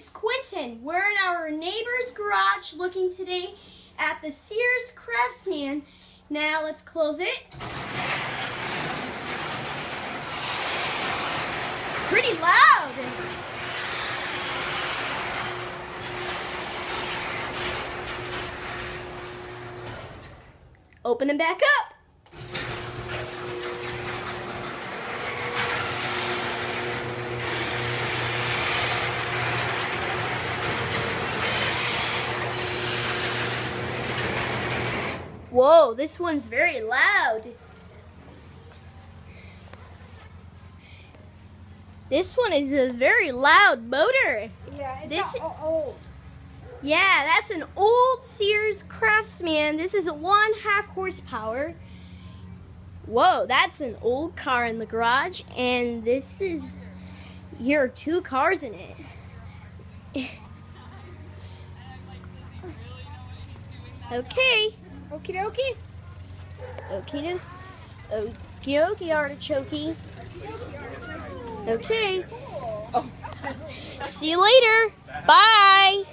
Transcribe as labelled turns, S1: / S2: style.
S1: it's Quentin. We're in our neighbor's garage looking today at the Sears Craftsman. Now let's close it. Pretty loud. Open them back up. Whoa, this one's very loud. This one is a very loud motor.
S2: Yeah, it's old.
S1: Yeah, that's an old Sears Craftsman. This is a 1.5 horsepower. Whoa, that's an old car in the garage, and here are 2 cars in it. Okay.
S2: Okie dokie.
S1: Okie dokie, artichoke. Okay. See you later. Bye.